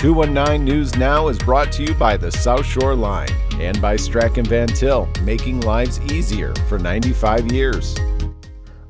219 News Now is brought to you by the South Shore Line and by Strachan Van Til, making lives easier for 95 years.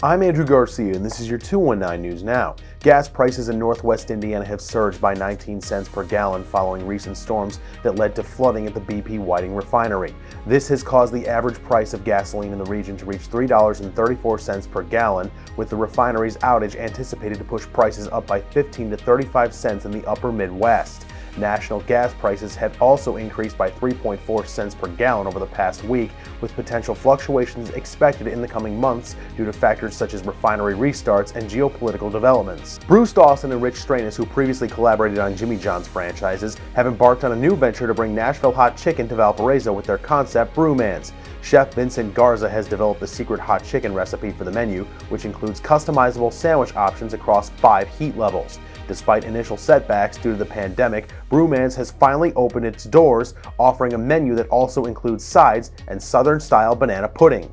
I'm Andrew Garcia, and this is your 219 News Now. Gas prices in northwest Indiana have surged by 19 cents per gallon following recent storms that led to flooding at the BP Whiting refinery. This has caused the average price of gasoline in the region to reach $3.34 per gallon, with the refinery's outage anticipated to push prices up by 15 to 35 cents in the upper Midwest. National gas prices had also increased by 3.4 cents per gallon over the past week, with potential fluctuations expected in the coming months due to factors such as refinery restarts and geopolitical developments. Bruce Dawson and Rich Stranus, who previously collaborated on Jimmy John's franchises, have embarked on a new venture to bring Nashville hot chicken to Valparaiso with their concept Brewmans. Chef Vincent Garza has developed the secret hot chicken recipe for the menu, which includes customizable sandwich options across 5 heat levels. Despite initial setbacks due to the pandemic, Brewmans has finally opened its doors, offering a menu that also includes sides and Southern-style banana pudding.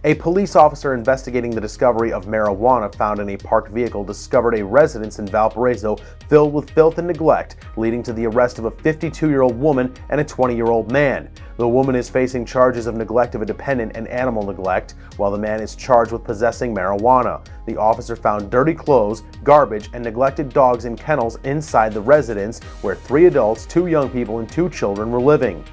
A police officer investigating the discovery of marijuana found in a parked vehicle discovered a residence in Valparaiso filled with filth and neglect, leading to the arrest of a 52-year-old woman and a 20-year-old man. The woman is facing charges of neglect of a dependent and animal neglect, while the man is charged with possessing marijuana. The officer found dirty clothes, garbage, and neglected dogs in kennels inside the residence, where 3 adults, 2 young people, and 2 children were living.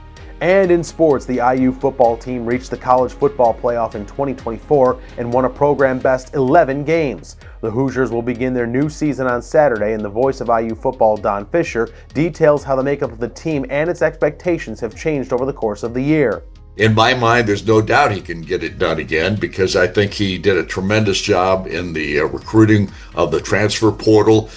And in sports, the IU football team reached the college football playoff in 2024 and won a program-best 11 games. The Hoosiers will begin their new season on Saturday, and the voice of IU football, Don Fisher, details how the makeup of the team and its expectations have changed over the course of the year. In my mind, there's no doubt he can get it done again, because I think he did a tremendous job in the recruiting of the transfer portal.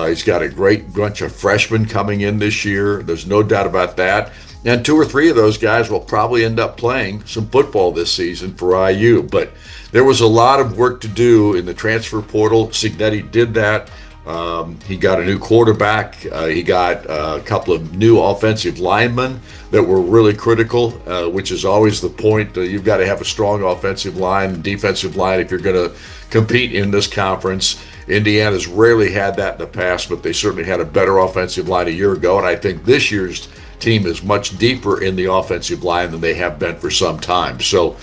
He's got a great bunch of freshmen coming in this year. There's no doubt about that. And 2 or 3 of those guys will probably end up playing some football this season for IU. But there was a lot of work to do in the transfer portal. Cignetti did that. He got a new quarterback. He got a couple of new offensive linemen that were really critical, which is always the point. You've got to have a strong offensive line and defensive line if you're going to compete in this conference. Indiana's rarely had that in the past, but they certainly had a better offensive line a year ago. And I think this year's team is much deeper in the offensive line than they have been for some time. So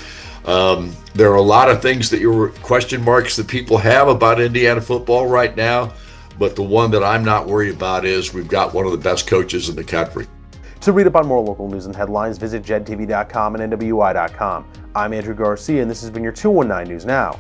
there are a lot of things that your question marks that people have about Indiana football right now, but the one that I'm not worried about is we've got one of the best coaches in the country. To read up on more local news and headlines, visit jed-tv.com and nwi-com. I'm Andrew Garcia, and this has been your 219 News Now.